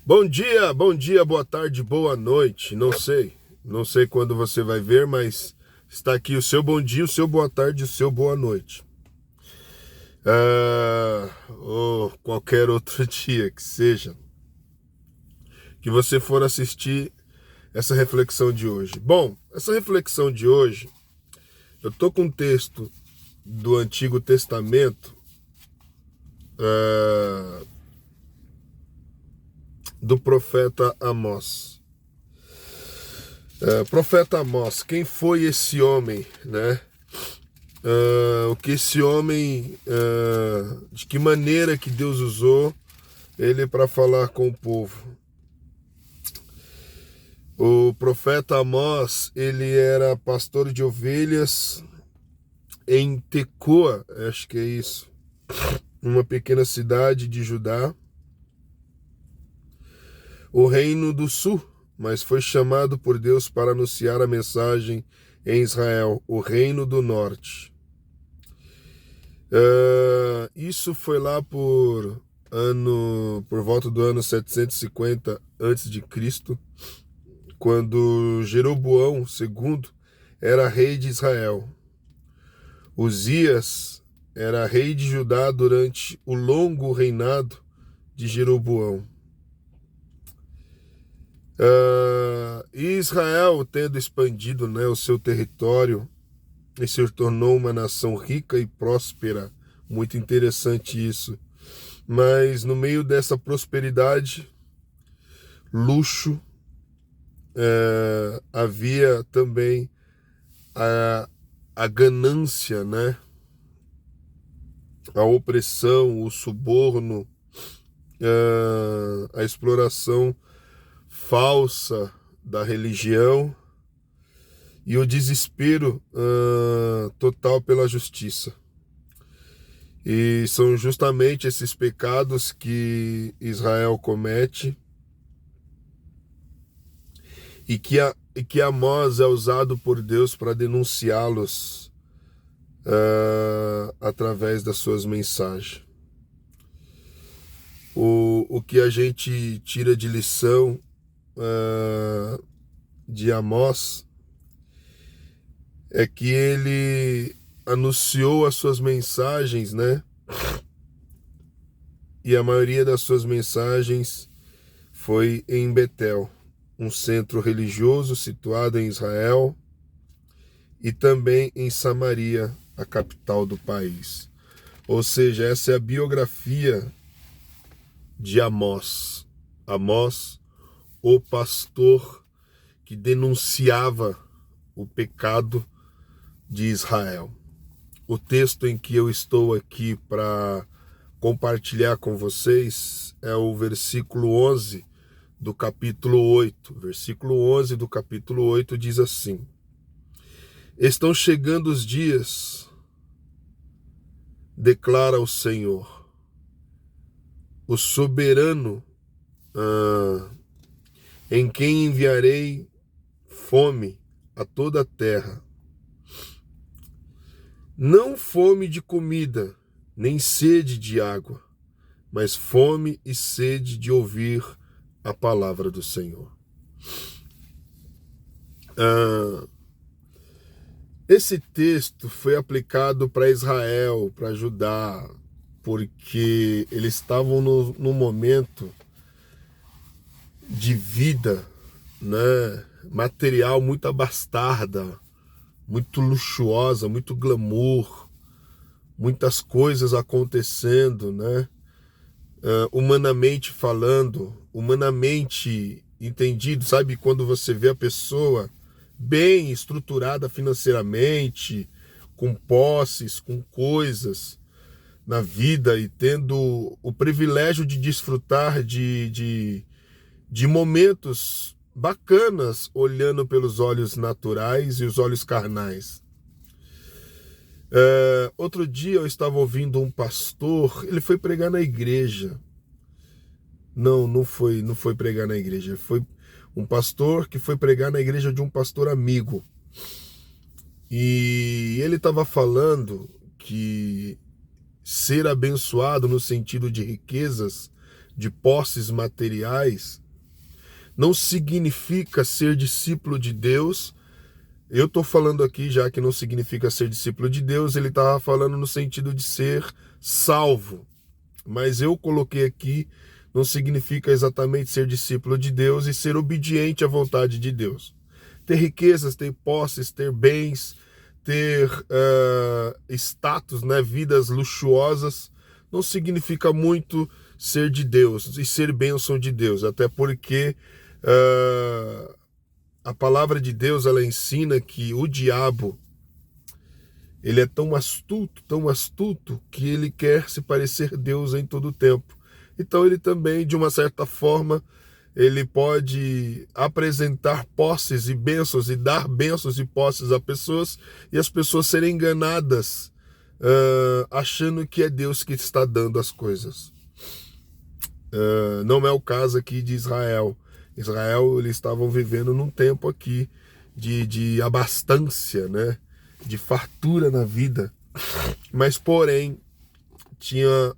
Bom dia, boa tarde, boa noite. Não sei quando você vai ver, mas está aqui o seu bom dia, o seu boa tarde, o seu boa noite. Ou qualquer outro dia que seja, que você for assistir essa reflexão de hoje. Bom, essa reflexão de hoje, eu tô com um texto do Antigo Testamento, do profeta Amós. Profeta Amós, quem foi esse homem, né? O que esse homem, de que maneira que Deus usou ele para falar com o povo. O profeta Amós, ele era pastor de ovelhas em Tecoa, acho que é isso, uma pequena cidade de Judá, o reino do sul, mas foi chamado por Deus para anunciar a mensagem em Israel, o reino do norte. Isso foi lá por volta do ano 750 a.C., quando Jeroboão II era rei de Israel. Uzias era rei de Judá durante o longo reinado de Jeroboão. E Israel, tendo expandido, né, o seu território, e se tornou uma nação rica e próspera. Muito interessante isso. Mas no meio dessa prosperidade, luxo, havia também a ganância, né? A opressão, o suborno, a exploração falsa da religião e o desespero total pela justiça. E são justamente esses pecados que Israel comete e que Amós é usado por Deus para denunciá-los através das suas mensagens. O que a gente tira de lição de Amós é que ele anunciou as suas mensagens, né? E a maioria das suas mensagens foi em Betel, um centro religioso situado em Israel, e também em Samaria, a capital do país. Ou seja, essa é a biografia de Amós. Amós, o pastor que denunciava o pecado de Israel. O texto em que eu estou aqui para compartilhar com vocês é o versículo 11 do capítulo 8. Versículo 11 do capítulo 8 diz assim: Estão chegando os dias, declara o Senhor, o soberano, em quem enviarei fome a toda a terra. Não fome de comida, nem sede de água, mas fome e sede de ouvir a palavra do Senhor. Esse texto foi aplicado para Israel, para Judá, porque eles estavam num momento de vida, né, material muito abastarda, muito luxuosa, muito glamour, muitas coisas acontecendo, né? Humanamente falando, humanamente entendido, sabe? Quando você vê a pessoa bem estruturada financeiramente, com posses, com coisas na vida e tendo o privilégio de desfrutar de momentos bacanas, olhando pelos olhos naturais e os olhos carnais. Outro dia eu estava ouvindo um pastor, ele foi pregar na igreja. Não foi pregar na igreja. Foi um pastor que foi pregar na igreja de um pastor amigo. E ele estava falando que ser abençoado no sentido de riquezas de posses materiais, não significa ser discípulo de Deus. Eu estou falando aqui, já que não significa ser discípulo de Deus, ele estava falando no sentido de ser salvo. Mas eu coloquei aqui, não significa exatamente ser discípulo de Deus e ser obediente à vontade de Deus. Ter riquezas, ter posses, ter bens, ter status, né, vidas luxuosas, não significa muito ser de Deus e ser bênção de Deus, até porque a palavra de Deus, ela ensina que o diabo, ele é tão astuto, que ele quer se parecer Deus em todo o tempo. Então ele também, de uma certa forma, ele pode apresentar posses e bênçãos e dar bênçãos e posses a pessoas e as pessoas serem enganadas, achando que é Deus que está dando as coisas. Não é o caso aqui de Israel. Israel, eles estavam vivendo num tempo aqui de abastança, né? De fartura na vida, mas porém tinha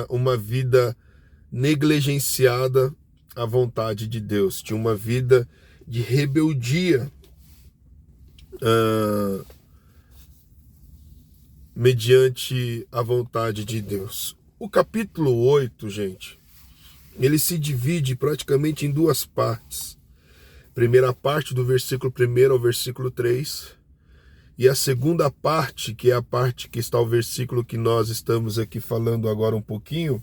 uma vida negligenciada à vontade de Deus, tinha uma vida de rebeldia mediante a vontade de Deus. O capítulo 8, gente, ele se divide praticamente em duas partes. Primeira parte, do versículo 1 ao versículo 3, e a segunda parte, que é a parte que está o versículo que nós estamos aqui falando agora um pouquinho,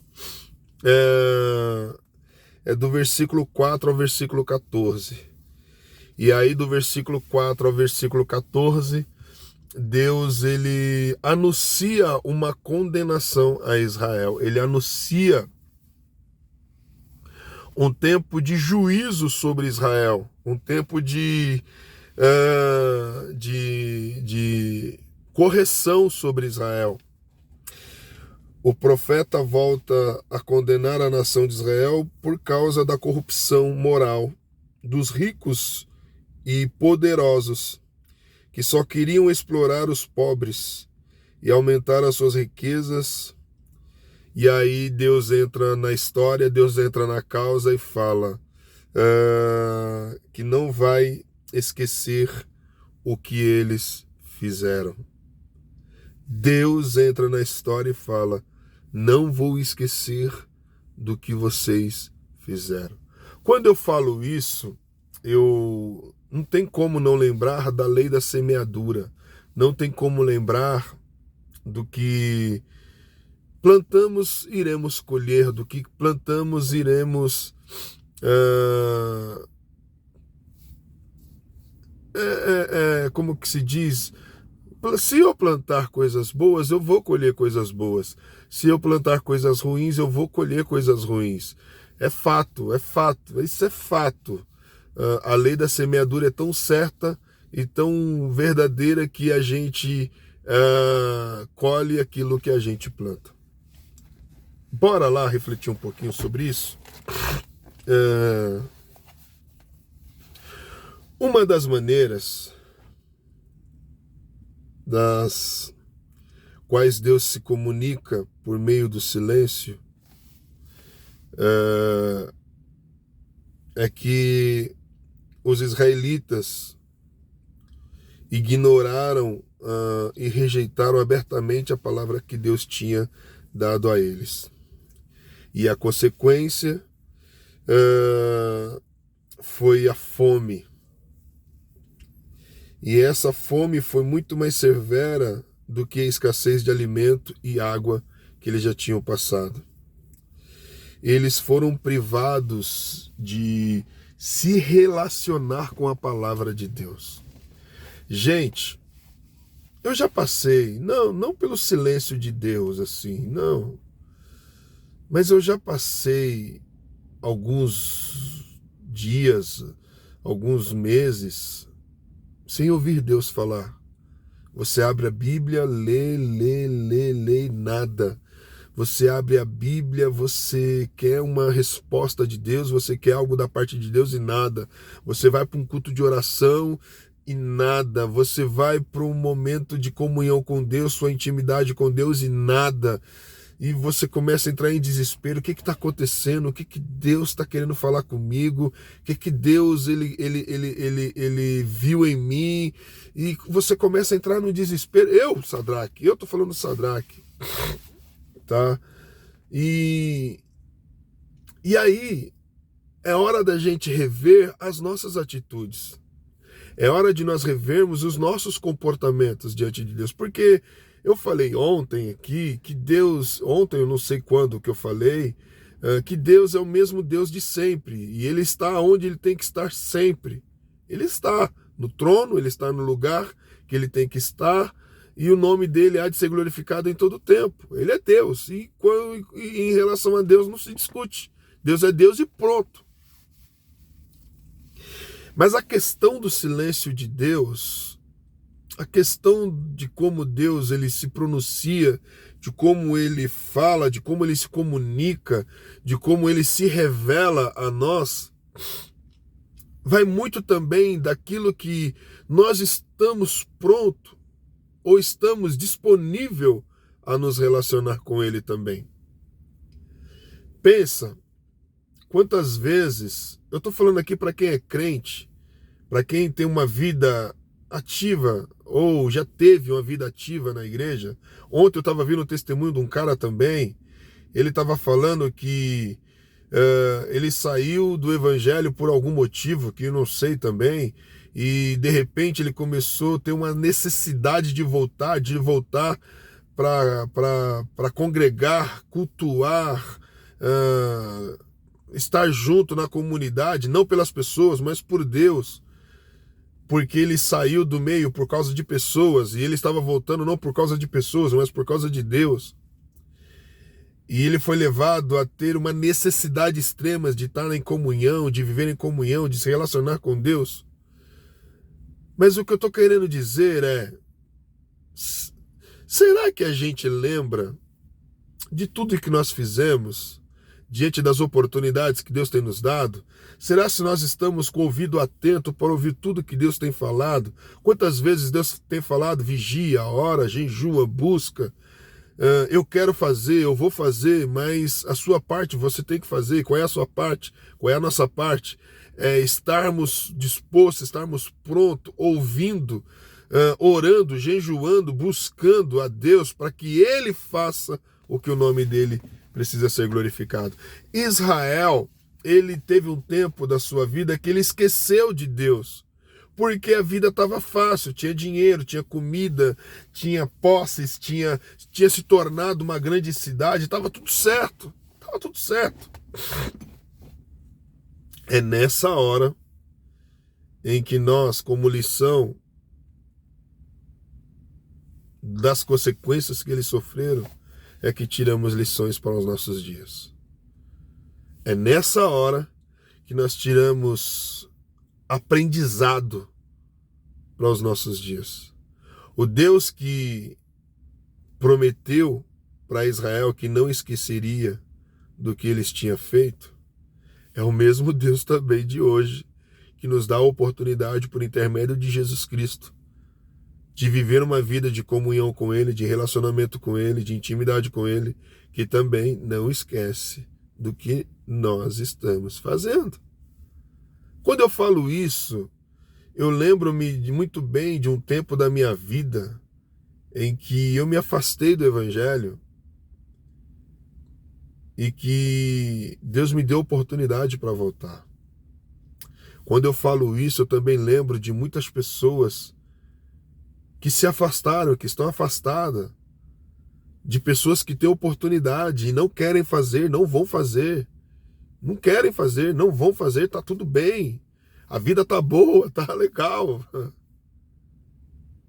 é do versículo 4 ao versículo 14. E aí do versículo 4 ao versículo 14, Deus, ele anuncia uma condenação a Israel. Ele anuncia um tempo de juízo sobre Israel, um tempo de correção sobre Israel. O profeta volta a condenar a nação de Israel por causa da corrupção moral dos ricos e poderosos, que só queriam explorar os pobres e aumentar as suas riquezas. E aí Deus entra na história, Deus entra na causa e fala que não vai esquecer o que eles fizeram. Deus entra na história e fala: não vou esquecer do que vocês fizeram. Quando eu falo isso, eu não tem como não lembrar da lei da semeadura. Não tem como lembrar do que plantamos, iremos colher, do que plantamos, iremos como que se diz? Se eu plantar coisas boas, eu vou colher coisas boas. Se eu plantar coisas ruins, eu vou colher coisas ruins. É fato, isso é fato. A lei da semeadura é tão certa e tão verdadeira que a gente colhe aquilo que a gente planta. Bora lá refletir um pouquinho sobre isso? Uma das maneiras das quais Deus se comunica por meio do silêncio é que os israelitas ignoraram e rejeitaram abertamente a palavra que Deus tinha dado a eles. E a consequência foi a fome. E essa fome foi muito mais severa do que a escassez de alimento e água que eles já tinham passado. Eles foram privados de se relacionar com a palavra de Deus. Gente, eu já passei, não pelo silêncio de Deus, assim, não. Mas eu já passei alguns dias, alguns meses, sem ouvir Deus falar. Você abre a Bíblia, lê, nada. Você abre a Bíblia, você quer uma resposta de Deus, você quer algo da parte de Deus e nada. Você vai para um culto de oração e nada. Você vai para um momento de comunhão com Deus, sua intimidade com Deus e nada. e você começa a entrar em desespero. O que está acontecendo? O que Deus está querendo falar comigo? O que Deus ele viu em mim? E você começa a entrar no desespero. Sadraque, eu estou falando Sadraque, tá? E aí é hora da gente rever as nossas atitudes. É hora de nós revermos os nossos comportamentos diante de Deus. Porque eu falei ontem aqui que Deus, ontem eu não sei quando que eu falei, que Deus é o mesmo Deus de sempre. E Ele está onde Ele tem que estar sempre. Ele está no trono, Ele está no lugar que Ele tem que estar. E o nome dele há de ser glorificado em todo o tempo. Ele é Deus. E em relação a Deus não se discute. Deus é Deus e pronto. Mas a questão do silêncio de Deus, a questão de como Deus ele se pronuncia, de como ele fala, de como ele se comunica, de como ele se revela a nós, vai muito também daquilo que nós estamos prontos ou estamos disponível a nos relacionar com ele também. Pensa, quantas vezes, eu estou falando aqui para quem é crente, para quem tem uma vida ativa ou já teve uma vida ativa na igreja. Ontem eu estava vendo o testemunho de um cara também, ele estava falando que ele saiu do evangelho por algum motivo, que eu não sei também, e de repente ele começou a ter uma necessidade de voltar para congregar, cultuar, estar junto na comunidade, não pelas pessoas, mas por Deus, porque ele saiu do meio por causa de pessoas, e ele estava voltando não por causa de pessoas, mas por causa de Deus. E ele foi levado a ter uma necessidade extrema de estar em comunhão, de viver em comunhão, de se relacionar com Deus. Mas o que eu estou querendo dizer é, será que a gente lembra de tudo que nós fizemos diante das oportunidades que Deus tem nos dado? Será se nós estamos com o ouvido atento para ouvir tudo que Deus tem falado? Quantas vezes Deus tem falado, vigia, ora, jejua, busca, eu quero fazer, eu vou fazer, mas a sua parte você tem que fazer. Qual é a sua parte? Qual é a nossa parte? Estarmos dispostos, estarmos prontos, ouvindo, orando, jejuando, buscando a Deus para que Ele faça o que o nome dele precisa ser glorificado. Israel, ele teve um tempo da sua vida que ele esqueceu de Deus, porque a vida estava fácil, tinha dinheiro, tinha comida, tinha posses, tinha se tornado uma grande cidade, estava tudo certo, É nessa hora em que nós, como lição das consequências que eles sofreram, é que tiramos lições para os nossos dias. É nessa hora que nós tiramos aprendizado para os nossos dias. O Deus que prometeu para Israel que não esqueceria do que eles tinham feito, é o mesmo Deus também de hoje, que nos dá a oportunidade, por intermédio de Jesus Cristo, de viver uma vida de comunhão com Ele, de relacionamento com Ele, de intimidade com Ele, que também não esquece do que nós estamos fazendo. Quando eu falo isso, eu lembro-me muito bem de um tempo da minha vida em que eu me afastei do Evangelho e que Deus me deu oportunidade para voltar. Quando eu falo isso, eu também lembro de muitas pessoas que se afastaram, que estão afastadas, de pessoas que têm oportunidade e não querem fazer, não vão fazer, não querem fazer, não vão fazer, tá tudo bem, a vida tá boa, tá legal.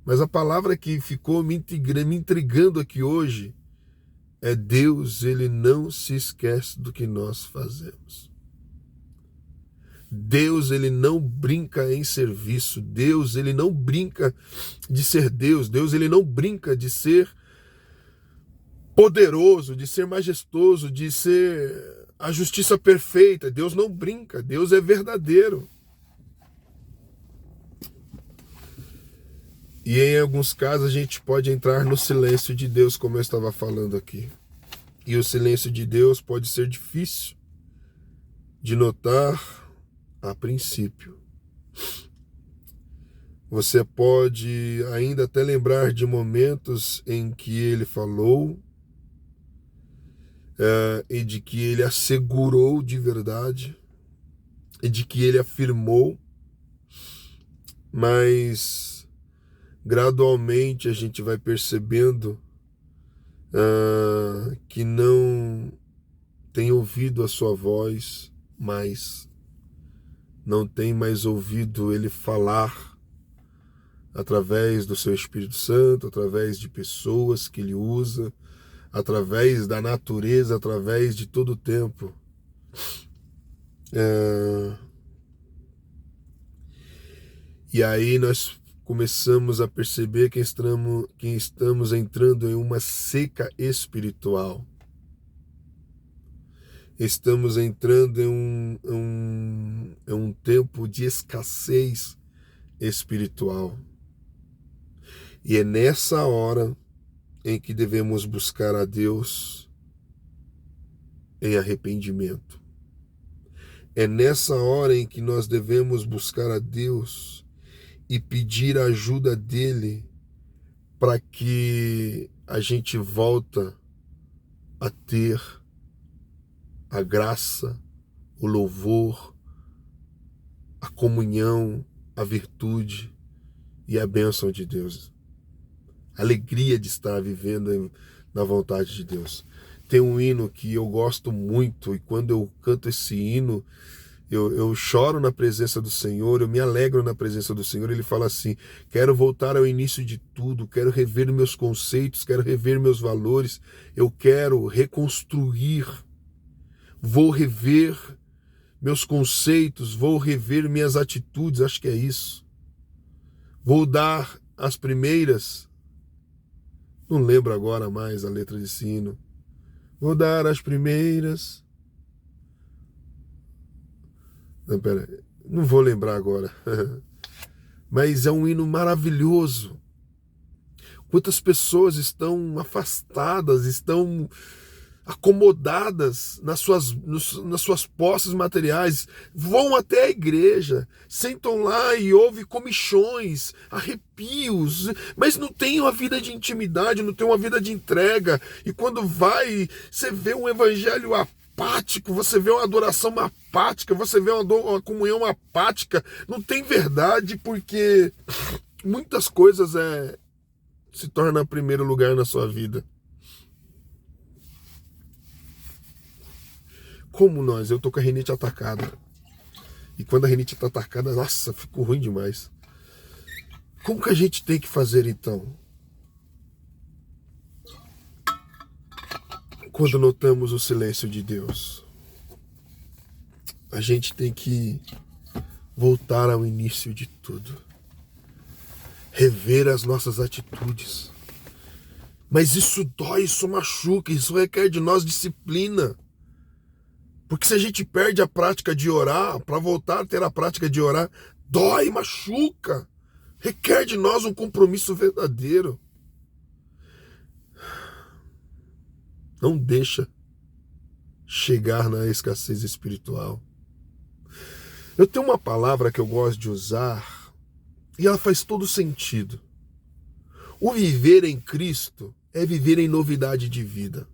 Mas a palavra que ficou me intrigando aqui hoje é: Deus, ele não se esquece do que nós fazemos. Deus, ele não brinca em serviço. Deus, ele não brinca de ser Deus. Deus, ele não brinca de ser poderoso, de ser majestoso, de ser a justiça perfeita. Deus não brinca. Deus é verdadeiro. E em alguns casos a gente pode entrar no silêncio de Deus, como eu estava falando aqui. E o silêncio de Deus pode ser difícil de notar a princípio. Você pode ainda até lembrar de momentos em que ele falou e de que ele assegurou de verdade e de que ele afirmou, mas gradualmente a gente vai percebendo que não tem ouvido a sua voz mais, não tem mais ouvido ele falar através do seu Espírito Santo, através de pessoas que ele usa, através da natureza, através de todo o tempo. E aí nós começamos a perceber que estamos entrando em uma seca espiritual. Estamos entrando em um tempo de escassez espiritual. E é nessa hora em que devemos buscar a Deus em arrependimento. É nessa hora em que nós devemos buscar a Deus e pedir a ajuda dele para que a gente volta a ter a graça, o louvor, a comunhão, a virtude e a bênção de Deus. A alegria de estar vivendo na vontade de Deus. Tem um hino que eu gosto muito e quando eu canto esse hino, eu choro na presença do Senhor, eu me alegro na presença do Senhor. Ele fala assim: quero voltar ao início de tudo, quero rever meus conceitos, quero rever meus valores, eu quero reconstruir, vou rever meus conceitos, vou rever minhas atitudes, acho que é isso. Vou dar as primeiras, não lembro agora mais a letra desse hino. Vou dar as primeiras. Não, pera, não vou lembrar agora. Mas é um hino maravilhoso. Quantas pessoas estão afastadas, estão acomodadas nas suas posses materiais, vão até a igreja, sentam lá e ouvem comichões, arrepios, mas não tem uma vida de intimidade, não tem uma vida de entrega. E quando vai, você vê um evangelho apático, você vê uma adoração apática, você vê uma comunhão apática, não tem verdade, porque muitas coisas se tornam em primeiro lugar na sua vida. Como eu tô com a rinite atacada. E quando a rinite tá atacada, nossa, ficou ruim demais. Como que a gente tem que fazer então? Quando notamos o silêncio de Deus, a gente tem que voltar ao início de tudo. Rever as nossas atitudes. Mas isso dói, isso machuca, isso requer de nós disciplina. Porque se a gente perde a prática de orar, para voltar a ter a prática de orar, dói, machuca. Requer de nós um compromisso verdadeiro. Não deixa chegar na escassez espiritual. Eu tenho uma palavra que eu gosto de usar e ela faz todo sentido. O viver em Cristo é viver em novidade de vida.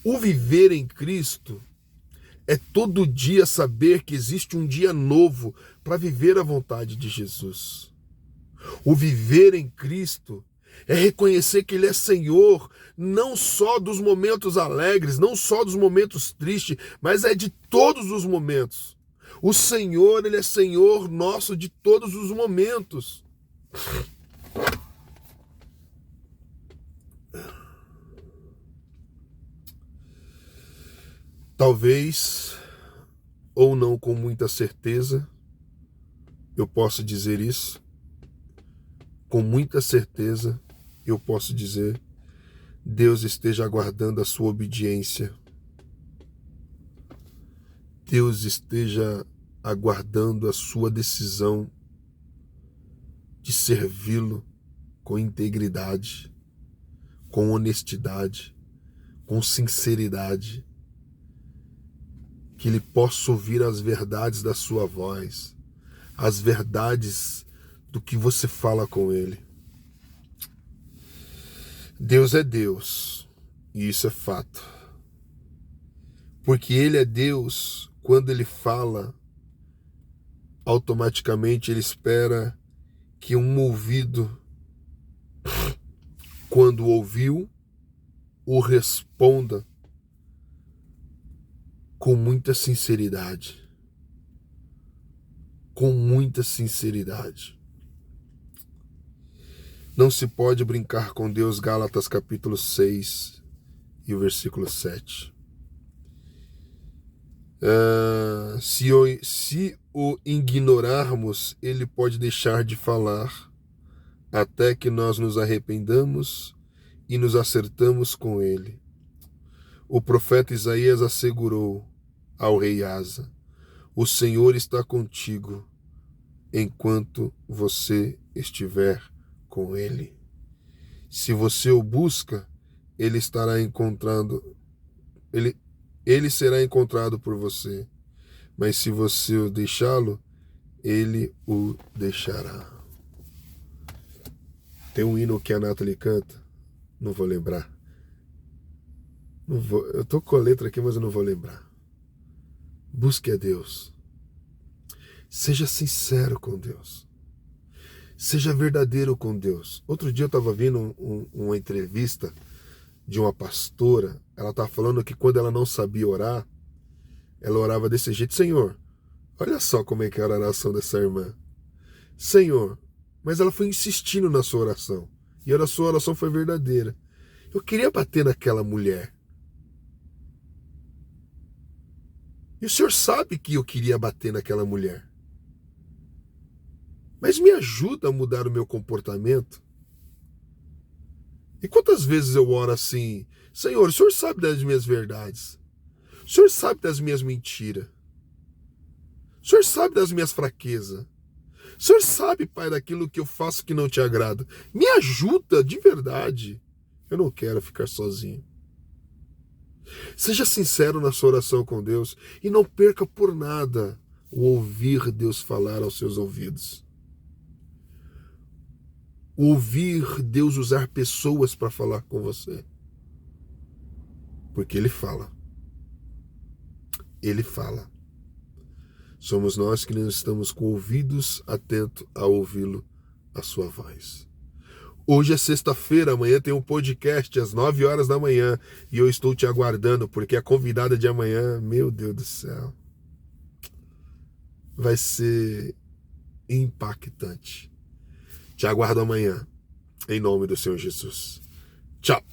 O viver em Cristo é todo dia saber que existe um dia novo para viver a vontade de Jesus. O viver em Cristo é reconhecer que Ele é Senhor, não só dos momentos alegres, não só dos momentos tristes, mas é de todos os momentos. O Senhor, Ele é Senhor nosso de todos os momentos. Talvez, ou não com muita certeza, eu posso dizer isso. Com muita certeza, eu posso dizer, Deus esteja aguardando a sua obediência. Deus esteja aguardando a sua decisão de servi-lo com integridade, com honestidade, com sinceridade, que ele possa ouvir as verdades da sua voz, as verdades do que você fala com ele. Deus é Deus, e isso é fato. Porque ele é Deus, quando ele fala, automaticamente ele espera que um ouvido, quando ouviu, o responda com muita sinceridade. Com muita sinceridade. Não se pode brincar com Deus, Gálatas capítulo 6 e o versículo 7. Se o ignorarmos, ele pode deixar de falar, até que nós nos arrependamos e nos acertamos com ele. O profeta Isaías assegurou ao rei Asa: o Senhor está contigo enquanto você estiver com ele. Se você o busca, ele estará encontrando, ele será encontrado por você. Mas se você o deixá-lo, ele o deixará. Tem um hino que a Nathalie canta, não vou lembrar. Eu tô com a letra aqui, mas eu não vou lembrar. Busque a Deus. Seja sincero com Deus. Seja verdadeiro com Deus. Outro dia eu estava vendo uma entrevista de uma pastora. Ela estava falando que quando ela não sabia orar, ela orava desse jeito: Senhor, olha só como é que era a oração dessa irmã. Senhor, mas ela foi insistindo na sua oração. E a sua oração foi verdadeira. Eu queria bater naquela mulher. E o Senhor sabe que eu queria bater naquela mulher. Mas me ajuda a mudar o meu comportamento. E quantas vezes eu oro assim: Senhor, o Senhor sabe das minhas verdades. O Senhor sabe das minhas mentiras. O Senhor sabe das minhas fraquezas. O Senhor sabe, Pai, daquilo que eu faço que não te agrada. Me ajuda de verdade. Eu não quero ficar sozinho. Seja sincero na sua oração com Deus e não perca por nada o ouvir Deus falar aos seus ouvidos. O ouvir Deus usar pessoas para falar com você. Porque Ele fala. Ele fala. Somos nós que não estamos com ouvidos atentos a ouvi-lo, a sua voz. Hoje é sexta-feira, amanhã tem um podcast às 9 horas da manhã e eu estou te aguardando, porque a convidada de amanhã, meu Deus do céu, vai ser impactante. Te aguardo amanhã, em nome do Senhor Jesus. Tchau!